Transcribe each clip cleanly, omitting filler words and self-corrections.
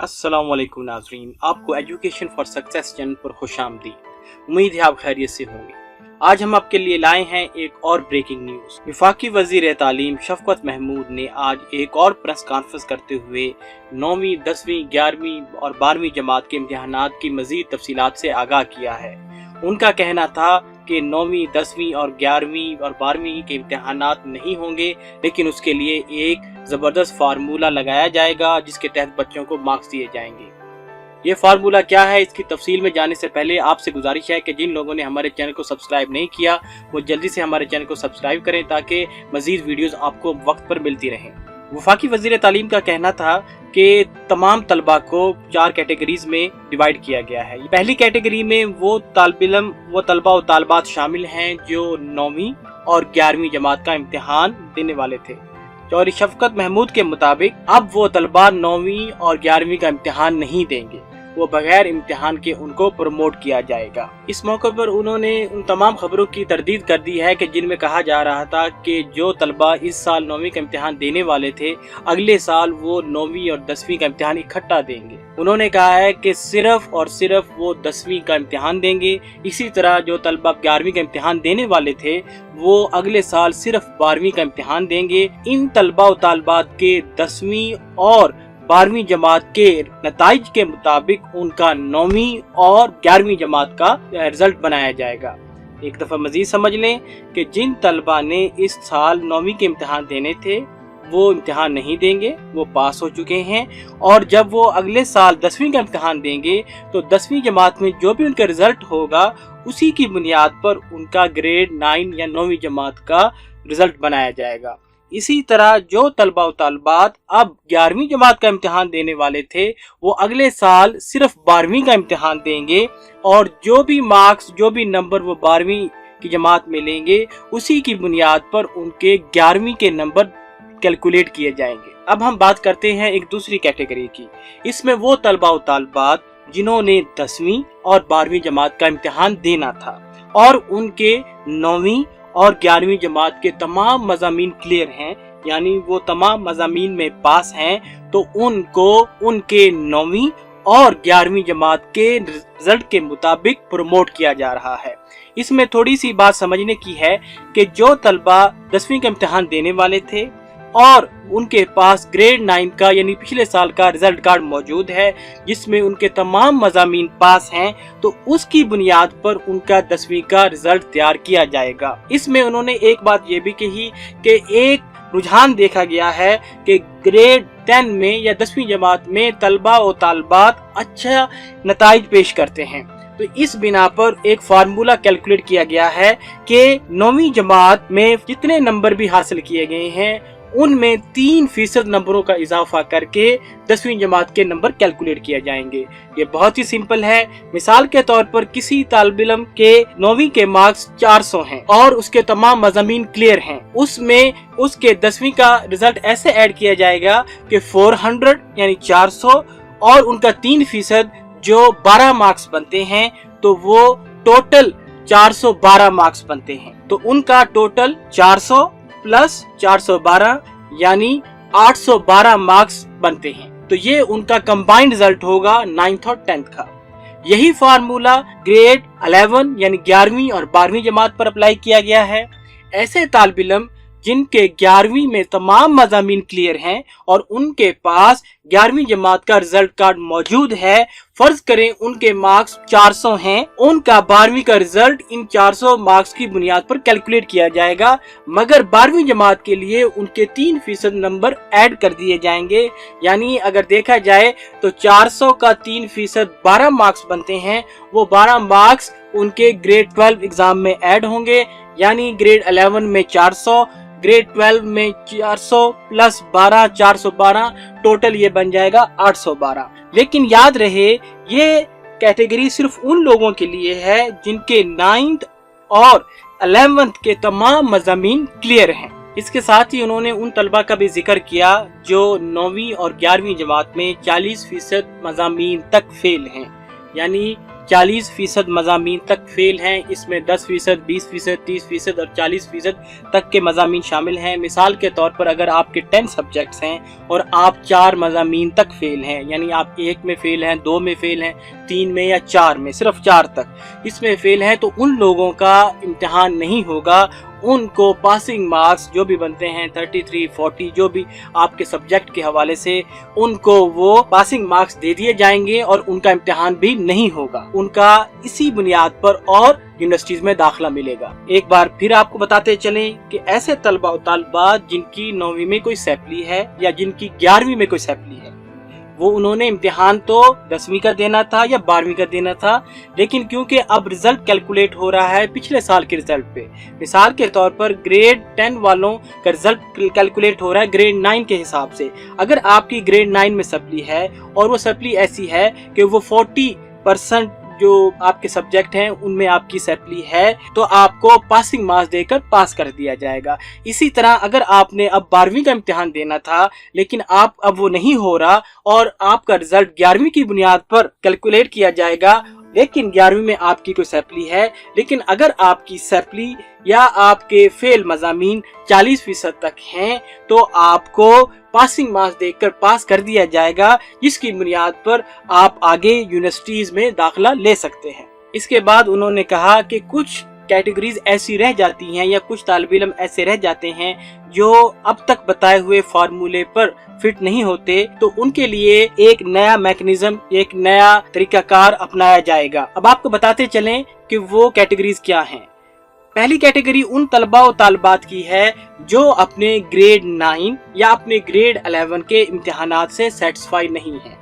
अस्सलामुअलैकुम नाज़रीन, आपको एजुकेशन फॉर सक्सेस चैनल पर खुशामदीद। उम्मीद है आप खैरियत से होंगे। आज हम आपके लिए लाए हैं एक और ब्रेकिंग न्यूज़। वफाकी वज़ीर तालीम शफ़क़त महमूद ने आज एक और प्रेस कॉन्फ्रेंस करते हुए 9वीं, 10वीं, 11वीं और 12वीं जमात के इम्तिहानात की मज़ीद तफसीलात से आगाह किया है। उनका कहना था कि 9वीं, 10वीं और 11वीं और 12वीं के इम्तिहानात नहीं होंगे, लेकिन उसके लिए एक ज़बरदस्त फार्मूला लगाया जाएगा जिसके तहत बच्चों को मार्क्स दिए जाएंगे। ये फार्मूला क्या है, इसकी तफसील में जाने से पहले आपसे गुजारिश है कि जिन लोगों ने हमारे चैनल को सब्सक्राइब नहीं किया वो जल्दी से हमारे चैनल को सब्सक्राइब करें ताकि मज़ीद वीडियोज़ आपको वक्त पर मिलती रहें। वफाकी वज़ीर तालीम का कहना था कि तमाम तलबा को 4 कैटेगरीज में डिवाइड किया गया है। पहली कैटेगरी में वो तलबा और तालबात शामिल हैं जो 9वीं और 11वीं जमात का इम्तिहान देने वाले थे। चौधरी शफ़क़त महमूद के मुताबिक अब वो तलबा 9वीं और 11वीं का इम्तिहान नहीं देंगे, वो बगैर इम्तिहान के उनको प्रमोट किया जाएगा। इस मौके पर उन्होंने उन तमाम खबरों की तरदीद कर दी है कि जिनमें कहा जा रहा था कि जो तलबा इस साल 9वीं का इम्तिहान देने वाले थे अगले साल वो 9वीं और 10वीं का इम्तिहान इकट्ठा देंगे। उन्होंने कहा है कि सिर्फ और सिर्फ वो 10वीं का इम्तिहान देंगे। इसी तरह जो तलबा 11वीं का इम्तिहान देने वाले थे वो अगले साल सिर्फ 12वीं का इम्तिहान देंगे। इन तलबा और तालबात के 10वीं और 12वीं जमात के नताइज के मुताबिक उनका 9वीं और 11वीं जमात का रिजल्ट बनाया जाएगा। एक दफ़ा मजीद समझ लें कि जिन तलबा ने इस साल 9वीं के इम्तिहान देने थे वो इम्तिहान नहीं देंगे, वो पास हो चुके हैं, और जब वो अगले साल 10वीं का इम्तिहान देंगे तो 10वीं जमात में जो भी उनका रिजल्ट होगा उसी की बुनियाद पर उनका ग्रेड 9 या 9वीं जमात का रिजल्ट बनाया जाएगा। इसी तरह जो तलबा व तालबात अब 11वीं जमात का इम्तिहान देने वाले थे वो अगले साल सिर्फ 12वीं का इम्तिहान देंगे, और जो भी मार्क्स, जो भी नंबर वो 12वीं की जमात में लेंगे उसी की बुनियाद पर उनके 11वीं के नंबर कैलकुलेट किए जाएंगे। अब हम बात करते हैं एक दूसरी कैटेगरी की। इसमें वो तलबा व तालबात जिन्होंने 10वीं और 12वीं जमात का इम्तिहान देना था और उनके 9वीं और 11वीं जमात के तमाम मज़ामीन क्लियर हैं, यानी वो तमाम मज़ामीन में पास हैं, तो उनको उनके 9वीं और 11वीं जमात के रिजल्ट के मुताबिक प्रमोट किया जा रहा है। इसमें थोड़ी सी बात समझने की है कि जो तलबा 10वीं का इम्तिहान देने वाले थे और उनके पास ग्रेड 9 का यानी पिछले साल का रिजल्ट कार्ड मौजूद है जिसमें उनके तमाम मज़ामीन पास हैं, तो उसकी बुनियाद पर उनका 10वीं का रिजल्ट तैयार किया जाएगा। इसमें उन्होंने एक बात ये भी कही कि एक रुझान देखा गया है कि ग्रेड 10 में या 10वीं जमात में तलबा और तालबात अच्छा नताइज पेश करते हैं, तो इस बिना पर एक फार्मूला कैलकुलेट किया गया है कि 9वीं जमात में जितने नंबर भी हासिल किए गए हैं उनमें 3% नंबरों का इजाफा करके 10वीं जमात के नंबर कैलकुलेट किए जाएंगे। ये बहुत ही सिंपल है। मिसाल के तौर पर किसी तालिब इल्म के 9वीं के मार्क्स 400 हैं और उसके तमाम मज़ामीन क्लियर हैं, उसमें उसके 10वीं का रिजल्ट ऐसे ऐड किया जाएगा कि 400 यानी 400 और उनका 3% जो 12 मार्क्स बनते हैं, तो वो टोटल 412 मार्क्स बनते हैं। तो उनका टोटल 400 प्लस 412 यानी 812 मार्क्स बनते हैं। तो ये उनका कंबाइंड रिजल्ट होगा 9th और 10th का। यही फार्मूला ग्रेड 11 यानी 11वीं और 12वीं जमात पर अप्लाई किया गया है। ऐसे तालिब इल्म जिनके 11वीं में तमाम मज़ामीन क्लियर हैं और उनके पास 11वीं जमात का रिजल्ट कार्ड मौजूद है, फर्ज करें उनके मार्क्स 400 हैं, उनका 12वीं का रिजल्ट इन 400 मार्क्स की बुनियाद पर कैलकुलेट किया जाएगा, मगर 12वीं जमात के लिए उनके 3% नंबर ऐड कर दिए जाएंगे। यानी अगर देखा जाए तो 400 का 3% 12 मार्क्स बनते हैं, वो 12 मार्क्स उनके ग्रेड 12 एग्जाम में ऐड होंगे, यानी ग्रेड 11 में 400, ग्रेड 12 में 400 प्लस 12 412, टोटल ये बन जाएगा 812। लेकिन याद रहे ये कैटेगरी सिर्फ उन लोगों के लिए है जिनके 9th और 11th के तमाम मज़ामीन क्लियर हैं। इसके साथ ही उन्होंने उन तलबा का भी जिक्र किया जो 9वीं और 11वीं जमात में 40% मज़ामीन तक फेल हैं, यानी 40% मज़ामीन तक फेल हैं। इसमें 10%, 20%, 30% और 40% तक के मज़ामीन शामिल हैं। मिसाल के तौर पर अगर आपके 10 सब्जेक्ट्स हैं और आप 4 मज़ामीन तक फेल हैं, यानी आप 1 में फेल हैं, 2 में फेल हैं, 3 में या 4 में, सिर्फ 4 तक इसमें फेल हैं, तो उन लोगों का इम्तिहान नहीं होगा। उनको पासिंग मार्क्स जो भी बनते हैं 33, 40 जो भी आपके सब्जेक्ट के हवाले से, उनको वो पासिंग मार्क्स दे दिए जाएंगे और उनका इम्तिहान भी नहीं होगा। उनका इसी बुनियाद पर और यूनिवर्सिटीज में दाखिला मिलेगा। एक बार फिर आपको बताते चलें कि ऐसे तलबा और तालिबात जिनकी 9वीं में कोई सैपली है या जिनकी 11वीं में कोई सैपली है, वो उन्होंने इम्तिहान तो 10वीं का देना था या 12वीं का देना था, लेकिन क्योंकि अब रिजल्ट कैलकुलेट हो रहा है पिछले साल के रिजल्ट पे, मिसाल के तौर पर ग्रेड 10 वालों का रिजल्ट कैलकुलेट हो रहा है ग्रेड 9 के हिसाब से। अगर आपकी ग्रेड 9 में सप्ली है और वो सप्ली ऐसी है कि वो 40% जो आपके सब्जेक्ट हैं उनमें आपकी सैपली है, तो आपको पासिंग मार्क्स देकर पास कर दिया जाएगा। इसी तरह अगर आपने अब 12वीं का इम्तिहान देना था लेकिन आप अब वो नहीं हो रहा और आपका रिजल्ट 11वीं की बुनियाद पर कैलकुलेट किया जाएगा, लेकिन 11वीं में आपकी कोई सैपली है, लेकिन अगर आपकी सैपली या आपके फेल मज़ामीन 40% तक हैं तो आपको पासिंग मार्क्स देकर पास कर दिया जाएगा, जिसकी बुनियाद पर आप आगे यूनिवर्सिटीज में दाखिला ले सकते हैं। इसके बाद उन्होंने कहा कि कुछ कैटेगरीज ऐसी रह जाती हैं या कुछ तालिब इल्म ऐसे रह जाते हैं जो अब तक बताए हुए फार्मूले पर फिट नहीं होते, तो उनके लिए एक नया मैकेनिज्म, एक नया तरीकाकार अपनाया जाएगा। अब आपको बताते चलें कि वो कैटेगरीज क्या हैं। पहली कैटेगरी उन तलबा और तालिबात की है जो अपने ग्रेड 9 या अपने ग्रेड 11 के इम्तिहानात से सेटिस्फाई नहीं है,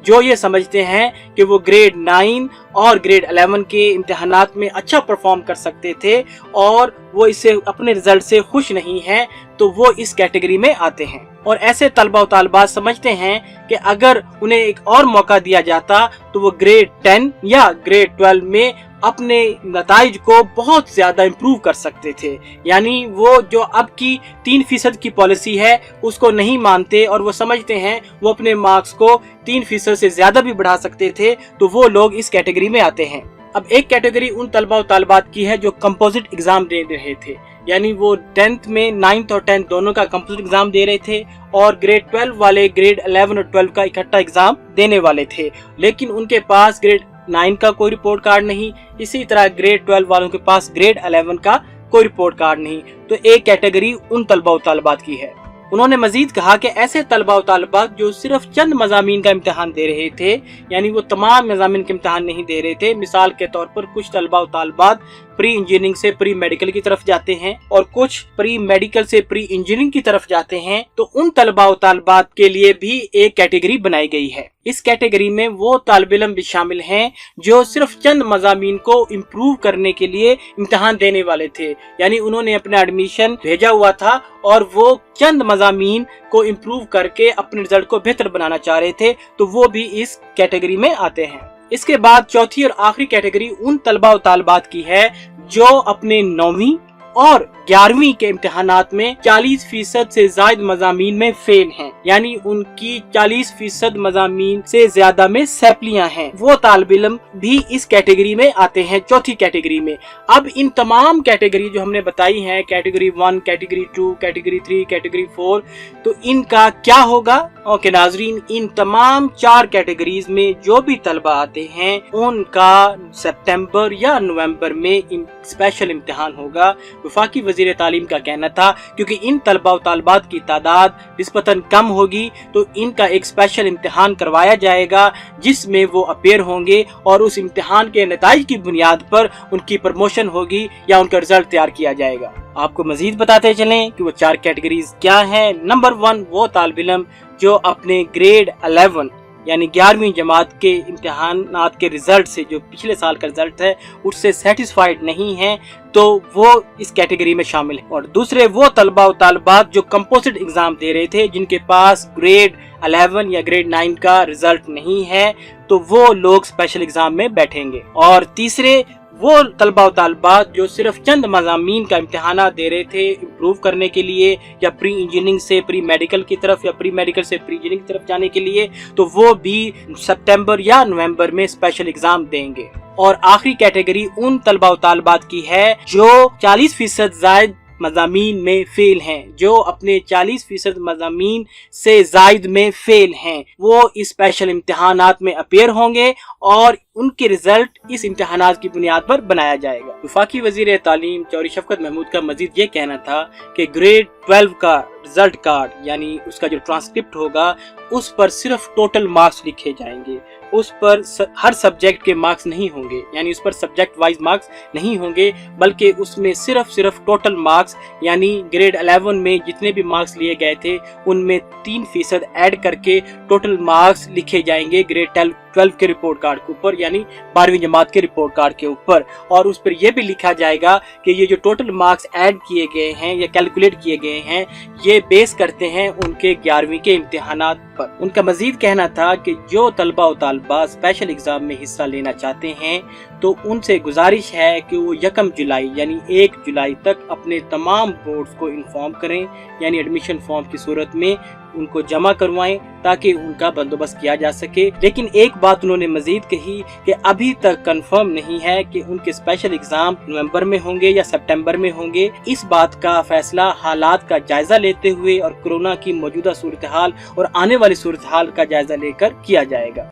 जो ये समझते हैं कि वो ग्रेड 9 और ग्रेड 11 के इम्तिहानात में अच्छा परफॉर्म कर सकते थे और वो इससे अपने रिजल्ट से खुश नहीं हैं, तो वो इस कैटेगरी में आते हैं। और ऐसे तलबा और तालिबात समझते हैं कि अगर उन्हें एक और मौका दिया जाता तो वो ग्रेड 10 या ग्रेड 12 में अपने नताइज को बहुत ज्यादा इम्प्रूव कर सकते थे। यानी वो जो अब की 3% की पॉलिसी है उसको नहीं मानते और वो समझते हैं वो अपने मार्क्स को 3% से ज्यादा भी बढ़ा सकते थे, तो वो लोग इस कैटेगरी में आते हैं। अब एक कैटेगरी उन तलबा और तालिबात की है जो कंपोजिट एग्जाम दे रहे थे, यानी वो 10th में 9th और 10th दोनों का कंपोजिट एग्जाम दे रहे थे और ग्रेड 12 वाले ग्रेड 11 और 12 का इकट्ठा एग्जाम देने वाले थे, लेकिन उनके पास ग्रेड 9 का कोई रिपोर्ट कार्ड नहीं, इसी तरह ग्रेड 12 वालों के पास ग्रेड 11 का कोई रिपोर्ट कार्ड नहीं। तो एक कैटेगरी उन तलबा और तालिबात की है। उन्होंने मजीद कहा कि ऐसे तलबा और तालिबात जो सिर्फ चंद मज़ामीन का इम्तिहान दे रहे थे, यानी वो तमाम मज़ामीन के इम्तिहान नहीं दे रहे थे, मिसाल के तौर पर कुछ तलबा और तालिबात प्री इंजीनियरिंग से प्री मेडिकल की तरफ जाते हैं और कुछ प्री मेडिकल से प्री इंजीनियरिंग की तरफ जाते हैं, तो उन तलबा और तालिबात के लिए भी एक कैटेगरी बनाई गई है। इस कैटेगरी में वो तालिब इल्म भी शामिल हैं जो सिर्फ चंद मज़ामीन को इम्प्रूव करने के लिए इम्तिहान देने वाले थे, यानी उन्होंने अपना एडमिशन भेजा हुआ था और वो चंद मज़ामीन को इम्प्रूव करके अपने रिजल्ट को बेहतर बनाना चाह रहे थे, तो वो भी इस कैटेगरी में आते हैं। इसके बाद चौथी और आखिरी कैटेगरी उन तलबा और तालिबात की है जो अपने 9वीं और 11वीं के इम्तिहानात में 40% से ज्यादा मज़ामीन में फेल हैं, यानी उनकी 40% मज़ामीन से ज्यादा में सैपलियां हैं। वो तालिब इल्म भी इस कैटेगरी में आते हैं, चौथी कैटेगरी में। अब इन तमाम कैटेगरी जो हमने बताई हैं, कैटेगरी 1, कैटेगरी 2, कैटेगरी 3, कैटेगरी 4, तो इनका क्या होगा? ओके नाजरीन, इन तमाम 4 कैटेगरीज में जो भी तलबा आते हैं उनका सितंबर या नवंबर में स्पेशल इम्तिहान होगा। वफाकी वजीर तालीम का कहना था क्योंकि इन तलबा और तालिबात की तादाद निस्बतन कम होगी तो इनका एक स्पेशल इम्तिहान करवाया जाएगा जिसमें वो अपेयर होंगे और उस इम्तिहान के नताइज की बुनियाद पर उनकी प्रमोशन होगी या उनका रिजल्ट तैयार किया जाएगा। आपको मजीद बताते चलें कि वो 4 कैटेगरीज क्या हैं। नंबर 1 वो तालिब इल्म जो अपने ग्रेड 11 यानी 11वीं जमात के इम्तिहानात के रिजल्ट से, जो पिछले साल का रिजल्ट है उससे सेटिस्फाइड नहीं है, तो वो इस कैटेगरी में शामिल है। और दूसरे वो तलबा और तालिबात जो कंपोजिट एग्जाम दे रहे थे जिनके पास ग्रेड 11 या ग्रेड 9 का रिजल्ट नहीं है, तो वो लोग स्पेशल एग्जाम में बैठेंगे। और तीसरे वो तलबा और तालिबात जो सिर्फ चंद मज़ामीन का इम्तिहान दे रहे थे इम्प्रूव करने के लिए, या प्री इंजीनियरिंग से प्री मेडिकल की तरफ या प्री मेडिकल से प्री इंजीनियरिंग की तरफ जाने के लिए, तो वो भी सितंबर या नवंबर में स्पेशल एग्जाम देंगे। और आखिरी कैटेगरी उन तलबा और तालिबात की है जो 40% जायद मज़ामीन में फेल हैं, जो अपने 40% मज़ामीन से जायद में फेल हैं, वो इस स्पेशल इम्तिहानात में अपीयर होंगे और उनके रिजल्ट इस इम्तिहानात की बुनियाद पर बनाया जाएगा। वफाकी वजीर तालीम चौधरी शफकत महमूद का मजीद ये कहना था कि ग्रेड 12 का रिजल्ट कार्ड यानी उसका जो ट्रांसक्रिप्ट होगा उस पर सिर्फ टोटल मार्क्स लिखे जाएंगे, उस पर हर सब्जेक्ट के मार्क्स नहीं होंगे, यानी उस पर सब्जेक्ट वाइज मार्क्स नहीं होंगे, बल्कि उसमें सिर्फ टोटल मार्क्स यानी ग्रेड 11 में जितने भी मार्क्स लिए गए थे उनमें 3% ऐड करके टोटल मार्क्स लिखे जाएंगे ग्रेड 12 के रिपोर्ट कार्ड के ऊपर, यानी 12वीं जमात के रिपोर्ट कार्ड के ऊपर। और उस पर यह भी लिखा जाएगा कि ये जो टोटल मार्क्स ऐड किए गए हैं या कैलकुलेट किए गए हैं ये बेस करते हैं उनके 11वीं के इम्तिहानात पर। उनका मजीद कहना था कि जो तलबा और तालिबात स्पेशल एग्जाम में हिस्सा लेना चाहते हैं तो उनसे गुजारिश है कि वो 1 जुलाई यानी 1 जुलाई तक अपने तमाम बोर्ड्स को इन्फॉर्म करें, यानी एडमिशन फॉर्म की सूरत में उनको जमा करवाएं ताकि उनका बंदोबस्त किया जा सके। लेकिन एक बात उन्होंने मजीद कही कि अभी तक कंफर्म नहीं है कि उनके स्पेशल एग्जाम नवंबर में होंगे या सितंबर में होंगे। इस बात का फैसला हालात का जायजा लेते हुए और कोरोना की मौजूदा सूरत हाल और आने वाली सूरत हाल का जायजा लेकर किया जाएगा।